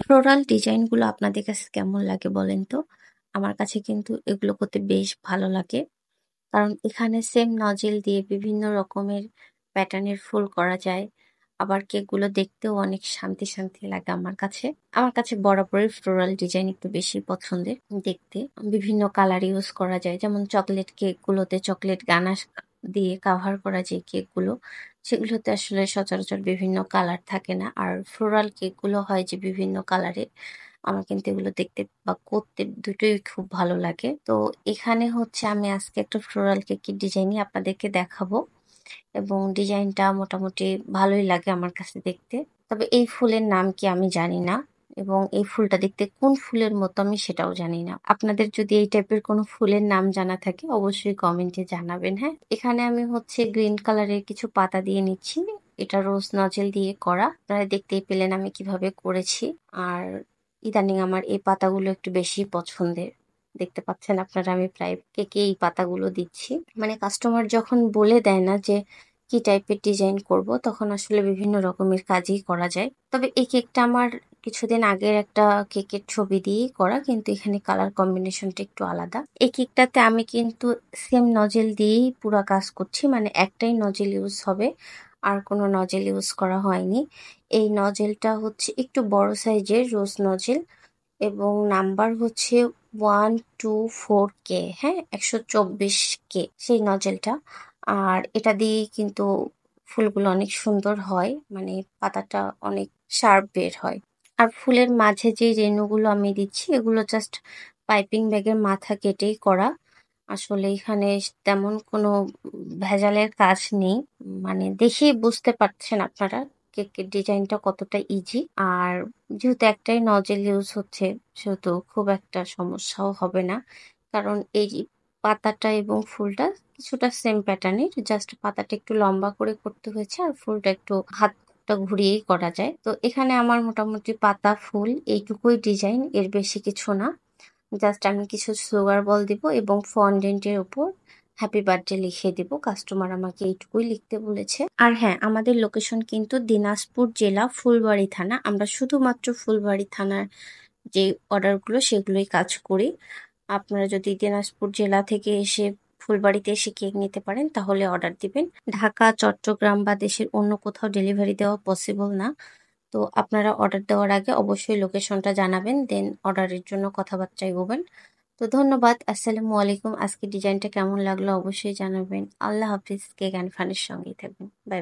Floral ডিজাইনগুলো আপনাদের কাছে কেমন লাগে বলেন তো? আমার কাছে কিন্তু এগুলো করতে বেশ ভালো লাগে। কারণ এখানে সেম নজেল দিয়ে বিভিন্ন রকমের প্যাটার্নের ফুল করা যায়। আবার কেকগুলো দেখতেও অনেক শান্তি, শান্তি লাগে আমার কাছে। আমার কাছে বরাবরই ফ্লোরাল ডিজাইন একটু বেশি পছন্দের দেখতে। বিভিন্ন কালার ইউজ করা যায়। যেমন চকলেট কেকগুলোতে চকলেট গানাশ দিয়ে কাভার করা যে কেকগুলো, সেগুলোতে আসলে সচরাচর বিভিন্ন কালার থাকে না। আর ফ্লোরাল কেকগুলো হয় যে বিভিন্ন কালারের। আমার কিন্তু এগুলো দেখতে বা করতে দুটোই খুব ভালো লাগে। তো এখানে হচ্ছে আমি আজকে একটা ফ্লোরাল কেকের ডিজাইনই আপনাদেরকে দেখাবো এবং ডিজাইনটা মোটামুটি ভালোই লাগে আমার কাছে দেখতে। তবে এই ফুলের নাম কি আমি জানি না এবং এই ফুলটা দেখতে কোন ফুলের মতো আমি সেটাও জানি না। আপনাদের যদি এই টাইপের কোনো ফুলের নাম জানা থাকে অবশ্যই কমেন্টে জানাবেন, হ্যাঁ? এখানে আমি হচ্ছে গ্রিন কালারের কিছু পাতা দিয়ে নিচ্ছি। এটা রোজ নজেল দিয়ে করা। আপনারা দেখতেই পেলেন আমি কিভাবে করেছি। আর ইদানিং আমার এই পাতাগুলো একটু বেশি পছন্দের। দেখতে পাচ্ছেন আপনারা আমি প্রায় কেকে এই পাতাগুলো দিচ্ছি। মানে কাস্টমার যখন বলে দেয় না যে কি টাইপের ডিজাইন করব তখন আসলে বিভিন্ন রকমের কাজই করা যায়। তবে এই কেকটা আমার কিছুদিন আগের একটা কেকের ছবি দিয়েই করা, কিন্তু এখানে কালার কম্বিনেশনটা একটু আলাদা। এই কেকটাতে আমি কিন্তু সেম নজেল দিয়েই পুরা কাজ করছি, মানে একটাই নজেল ইউজ হবে, আর কোনো নজেল ইউজ করা হয়নি। এই নজেলটা হচ্ছে একটু বড় সাইজের রোজ নজেল এবং নাম্বার হচ্ছে 124K, হ্যাঁ, 124K সেই নজেলটা। আর এটা দিয়েই কিন্তু ফুলগুলো অনেক সুন্দর হয়, মানে পাতাটা অনেক শার্প বের হয়। আর ফুলের মাঝে যে রেণুগুলো আমি দিচ্ছি এগুলো জাস্ট পাইপিং ব্যাগের মাথা কেটেই করা। আসলে এখানে তেমন কোনো ভেজালের কাজ নেই, মানে দেখেই বুঝতে পারছেন আপনারা কেকের ডিজাইনটা কতটা ইজি। আর যেহেতু একটাই নজেল ইউজ হচ্ছে সেহেতু খুব একটা সমস্যাও হবে না, কারণ এই পাতাটা এবং ফুলটা কিছুটা সেম প্যাটার্নের, জাস্ট পাতাটা একটু লম্বা করে করতে হয়েছে আর ফুলটা একটু হাতটা ঘুরিয়েই করা যায়। তো এখানে আমার মোটামুটি পাতা ফুল এইটুকুই ডিজাইন, এর বেশি কিছু না। জাস্ট আমি কিছু সুগার বল দিব এবং ফন্ডেন্টের উপর হ্যাপি বার্থডে লিখে দিব। কাস্টমার আমাকে এইটুকুই লিখতে বলেছে। আর হ্যাঁ, আমাদের লোকেশন কিন্তু দিনাজপুর জেলা, ফুলবাড়ি থানা। আমরা শুধুমাত্র ফুলবাড়ি থানার যে অর্ডারগুলো সেগুলোই কাজ করি। আপনারা যদি দিনাজপুর জেলা থেকে এসে ফুলবাড়িতে এসে কেক নিতে পারেন তাহলে অর্ডার দিবেন। ঢাকা, চট্টগ্রাম বা দেশের অন্য কোথাও ডেলিভারি দেওয়া পসিবল না। তো আপনারা অর্ডার দেওয়ার আগে অবশ্যই লোকেশনটা জানাবেন, দেন অর্ডারের জন্য কথাবার্তা এগোবেন। তো ধন্যবাদ। আসসালামু আলাইকুম। আজকে ডিজাইনটা কেমন লাগলো অবশ্যই জানাবেন। আল্লাহ হাফিজ। কেক অ্যান্ড ফানের সঙ্গেই থাকবেন। বাই।